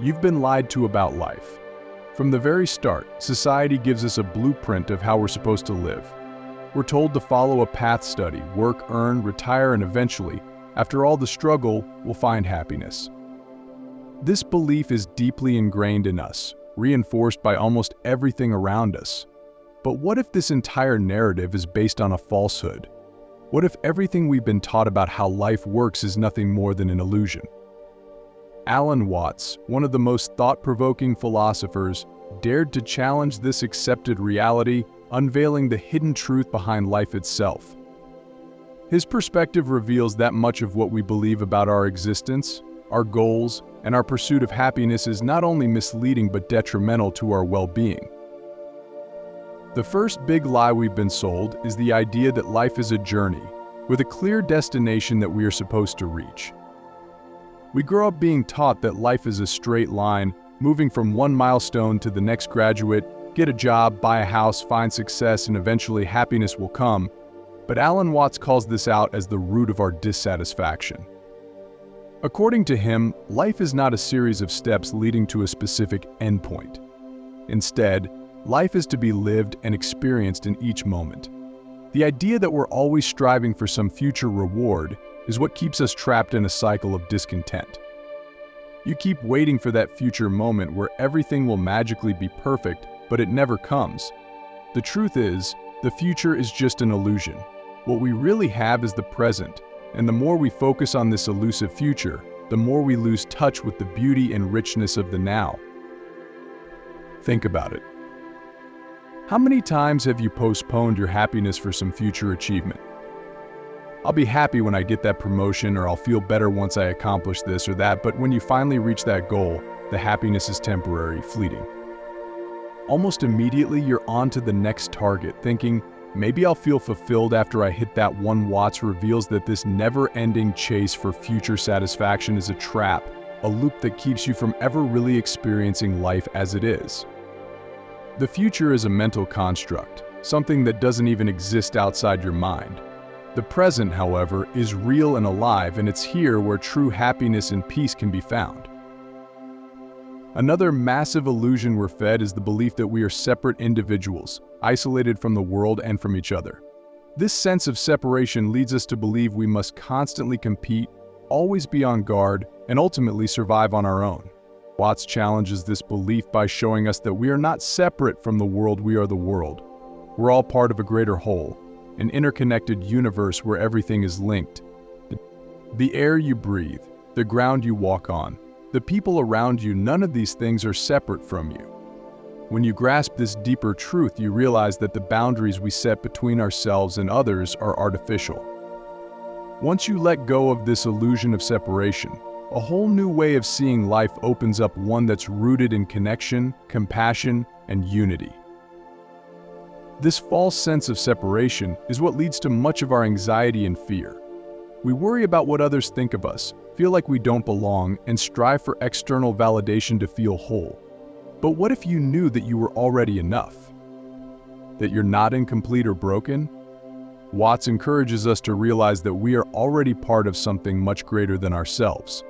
You've been lied to about life. From the very start, society gives us a blueprint of how we're supposed to live. We're told to follow a path: study, work, earn, retire, and eventually, after all the struggle, we'll find happiness. This belief is deeply ingrained in us, reinforced by almost everything around us. But what if this entire narrative is based on a falsehood? What if everything we've been taught about how life works is nothing more than an illusion? Alan Watts, one of the most thought-provoking philosophers, dared to challenge this accepted reality, unveiling the hidden truth behind life itself. His perspective reveals that much of what we believe about our existence, our goals, and our pursuit of happiness is not only misleading but detrimental to our well-being. The first big lie we've been sold is the idea that life is a journey, with a clear destination that we are supposed to reach. We grow up being taught that life is a straight line, moving from one milestone to the next: graduate, get a job, buy a house, find success, and eventually happiness will come. But Alan Watts calls this out as the root of our dissatisfaction. According to him, life is not a series of steps leading to a specific endpoint. Instead, life is to be lived and experienced in each moment. The idea that we're always striving for some future reward is what keeps us trapped in a cycle of discontent. You keep waiting for that future moment where everything will magically be perfect, but it never comes. The truth is, the future is just an illusion. What we really have is the present, and the more we focus on this elusive future, the more we lose touch with the beauty and richness of the now. Think about it. How many times have you postponed your happiness for some future achievement? I'll be happy when I get that promotion, or I'll feel better once I accomplish this or that, but when you finally reach that goal, the happiness is temporary, fleeting. Almost immediately, you're on to the next target, thinking, maybe I'll feel fulfilled after I hit that one. Watts reveals that this never-ending chase for future satisfaction is a trap, a loop that keeps you from ever really experiencing life as it is. The future is a mental construct, something that doesn't even exist outside your mind. The present, however, is real and alive, and it's here where true happiness and peace can be found. Another massive illusion we're fed is the belief that we are separate individuals, isolated from the world and from each other. This sense of separation leads us to believe we must constantly compete, always be on guard, and ultimately survive on our own. Watts challenges this belief by showing us that we are not separate from the world, we are the world. We're all part of a greater whole, an interconnected universe where everything is linked. The air you breathe, the ground you walk on, the people around you, none of these things are separate from you. When you grasp this deeper truth, you realize that the boundaries we set between ourselves and others are artificial. Once you let go of this illusion of separation, a whole new way of seeing life opens up, one that's rooted in connection, compassion, and unity. This false sense of separation is what leads to much of our anxiety and fear. We worry about what others think of us, feel like we don't belong, and strive for external validation to feel whole. But what if you knew that you were already enough? That you're not incomplete or broken? Watts encourages us to realize that we are already part of something much greater than ourselves.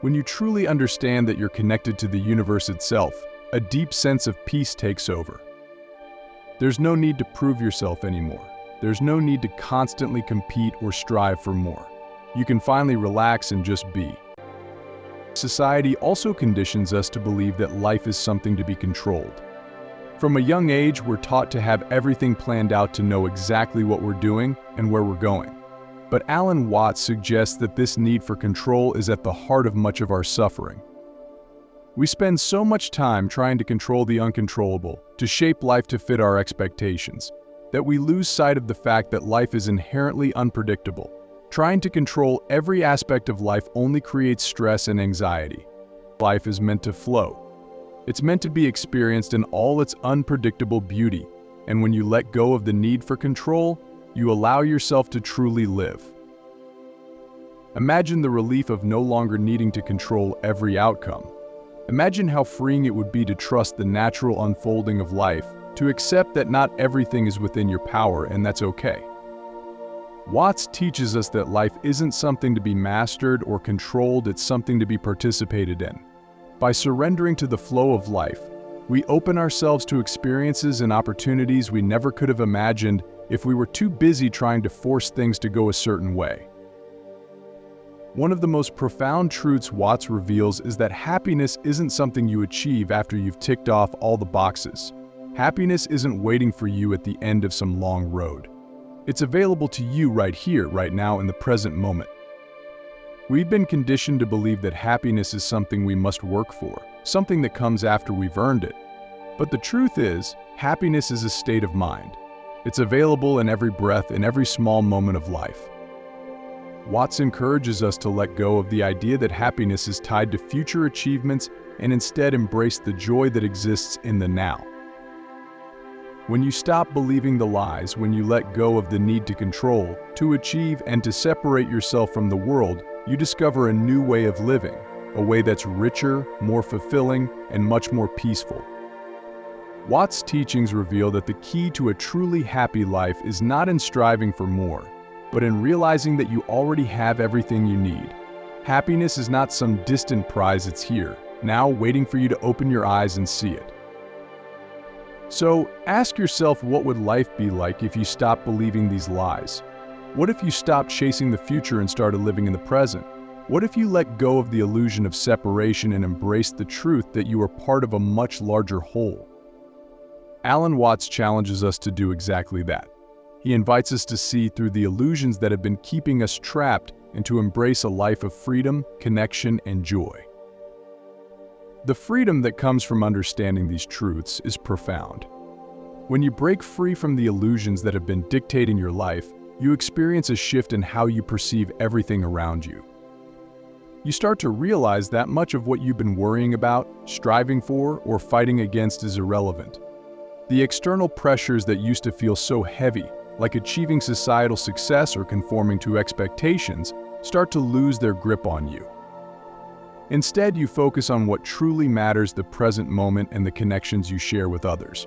When you truly understand that you're connected to the universe itself, a deep sense of peace takes over. There's no need to prove yourself anymore. There's no need to constantly compete or strive for more. You can finally relax and just be. Society also conditions us to believe that life is something to be controlled. From a young age, we're taught to have everything planned out, to know exactly what we're doing and where we're going. But Alan Watts suggests that this need for control is at the heart of much of our suffering. We spend so much time trying to control the uncontrollable, to shape life to fit our expectations, that we lose sight of the fact that life is inherently unpredictable. Trying to control every aspect of life only creates stress and anxiety. Life is meant to flow. It's meant to be experienced in all its unpredictable beauty, and when you let go of the need for control, you allow yourself to truly live. Imagine the relief of no longer needing to control every outcome. Imagine how freeing it would be to trust the natural unfolding of life, to accept that not everything is within your power, and that's okay. Watts teaches us that life isn't something to be mastered or controlled, it's something to be participated in. By surrendering to the flow of life, we open ourselves to experiences and opportunities we never could have imagined if we were too busy trying to force things to go a certain way. One of the most profound truths Watts reveals is that happiness isn't something you achieve after you've ticked off all the boxes. Happiness isn't waiting for you at the end of some long road. It's available to you right here, right now, in the present moment. We've been conditioned to believe that happiness is something we must work for, something that comes after we've earned it. But the truth is, happiness is a state of mind. It's available in every breath, in every small moment of life. Watts encourages us to let go of the idea that happiness is tied to future achievements and instead embrace the joy that exists in the now. When you stop believing the lies, when you let go of the need to control, to achieve, and to separate yourself from the world, you discover a new way of living, a way that's richer, more fulfilling, and much more peaceful. Watts' teachings reveal that the key to a truly happy life is not in striving for more, but in realizing that you already have everything you need. Happiness is not some distant prize, it's here, now waiting for you to open your eyes and see it. So, ask yourself, what would life be like if you stopped believing these lies? What if you stopped chasing the future and started living in the present? What if you let go of the illusion of separation and embraced the truth that you are part of a much larger whole? Alan Watts challenges us to do exactly that. He invites us to see through the illusions that have been keeping us trapped and to embrace a life of freedom, connection, and joy. The freedom that comes from understanding these truths is profound. When you break free from the illusions that have been dictating your life, you experience a shift in how you perceive everything around you. You start to realize that much of what you've been worrying about, striving for, or fighting against is irrelevant. The external pressures that used to feel so heavy, like achieving societal success or conforming to expectations, start to lose their grip on you. Instead, you focus on what truly matters, the present moment and the connections you share with others.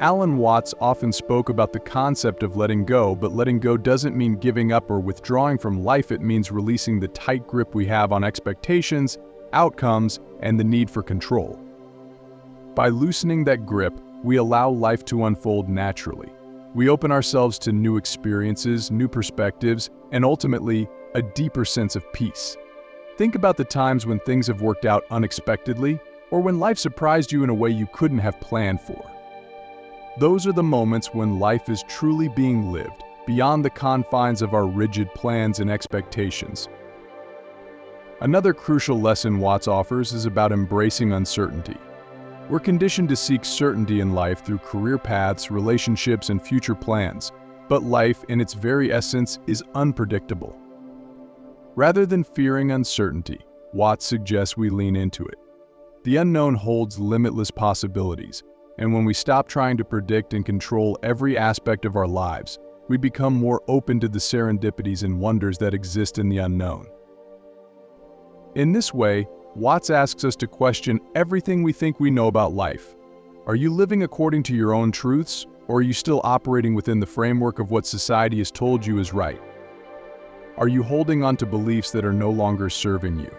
Alan Watts often spoke about the concept of letting go, but letting go doesn't mean giving up or withdrawing from life. It means releasing the tight grip we have on expectations, outcomes, and the need for control. By loosening that grip, we allow life to unfold naturally. We open ourselves to new experiences, new perspectives, and ultimately, a deeper sense of peace. Think about the times when things have worked out unexpectedly, or when life surprised you in a way you couldn't have planned for. Those are the moments when life is truly being lived, beyond the confines of our rigid plans and expectations. Another crucial lesson Watts offers is about embracing uncertainty. We're conditioned to seek certainty in life through career paths, relationships, and future plans, but life, in its very essence, is unpredictable. Rather than fearing uncertainty, Watts suggests we lean into it. The unknown holds limitless possibilities, and when we stop trying to predict and control every aspect of our lives, we become more open to the serendipities and wonders that exist in the unknown. In this way, Watts asks us to question everything we think we know about life. Are you living according to your own truths, or are you still operating within the framework of what society has told you is right? Are you holding on to beliefs that are no longer serving you?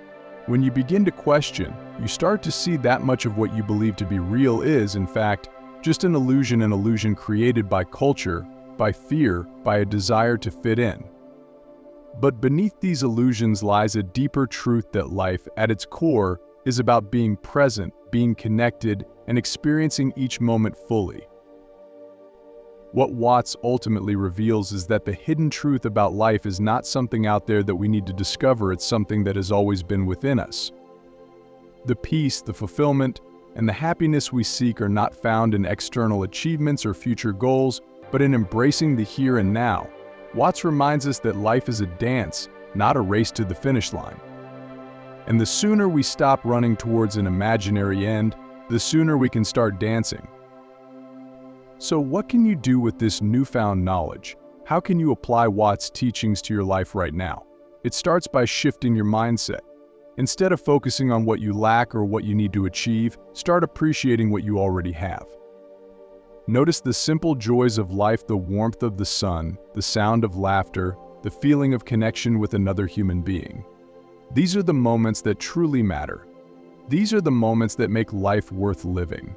When you begin to question, you start to see that much of what you believe to be real is, in fact, just an illusion created by culture, by fear, by a desire to fit in. But beneath these illusions lies a deeper truth that life, at its core, is about being present, being connected, and experiencing each moment fully. What Watts ultimately reveals is that the hidden truth about life is not something out there that we need to discover, it's something that has always been within us. The peace, the fulfillment, and the happiness we seek are not found in external achievements or future goals, but in embracing the here and now. Watts reminds us that life is a dance, not a race to the finish line. And the sooner we stop running towards an imaginary end, the sooner we can start dancing. So what can you do with this newfound knowledge? How can you apply Watts' teachings to your life right now? It starts by shifting your mindset. Instead of focusing on what you lack or what you need to achieve, start appreciating what you already have. Notice the simple joys of life, the warmth of the sun, the sound of laughter, the feeling of connection with another human being. These are the moments that truly matter, These are the moments that make life worth living.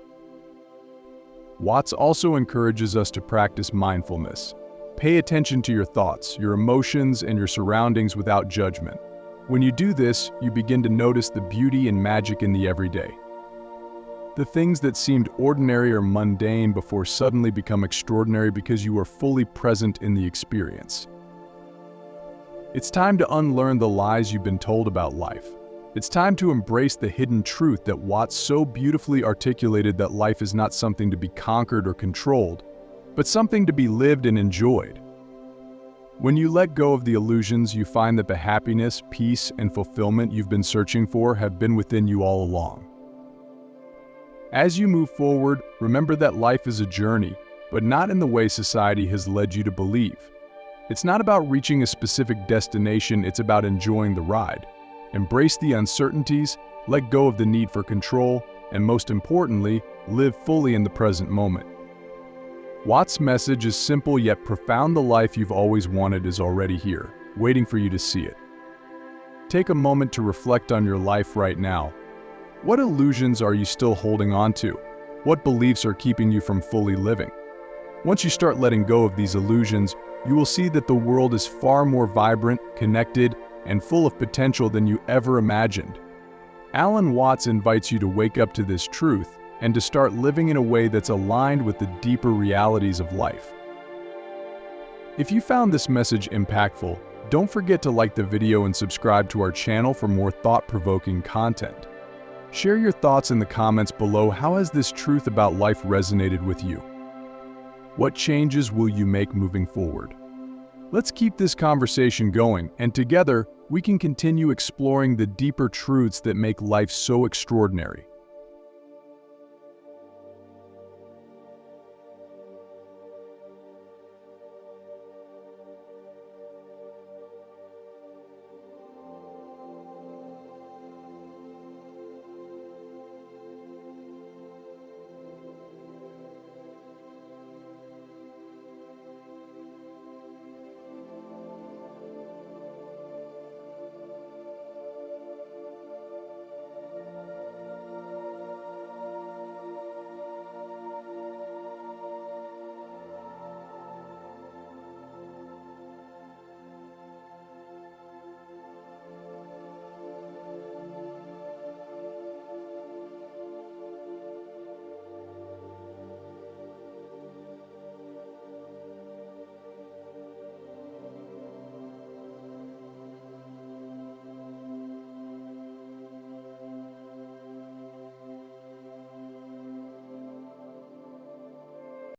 Watts also encourages us to practice mindfulness. Pay attention to your thoughts, your emotions, and your surroundings without judgment. When you do this, you begin to notice the beauty and magic in the everyday. The things that seemed ordinary or mundane before suddenly become extraordinary because you are fully present in the experience. It's time to unlearn the lies you've been told about life. It's time to embrace the hidden truth that Watts so beautifully articulated, that life is not something to be conquered or controlled, but something to be lived and enjoyed. When you let go of the illusions, you find that the happiness, peace, and fulfillment you've been searching for have been within you all along. As you move forward, remember that life is a journey, but not in the way society has led you to believe. It's not about reaching a specific destination, it's about enjoying the ride. Embrace the uncertainties, let go of the need for control, and most importantly, live fully in the present moment. Watts' message is simple yet profound. The life you've always wanted is already here, waiting for you to see it. Take a moment to reflect on your life right now. What illusions are you still holding on to? What beliefs are keeping you from fully living? Once you start letting go of these illusions, you will see that the world is far more vibrant, connected, and full of potential than you ever imagined. Alan Watts invites you to wake up to this truth and to start living in a way that's aligned with the deeper realities of life. If you found this message impactful, don't forget to like the video and subscribe to our channel for more thought-provoking content. Share your thoughts in the comments below. How has this truth about life resonated with you? What changes will you make moving forward? Let's keep this conversation going, and together we can continue exploring the deeper truths that make life so extraordinary.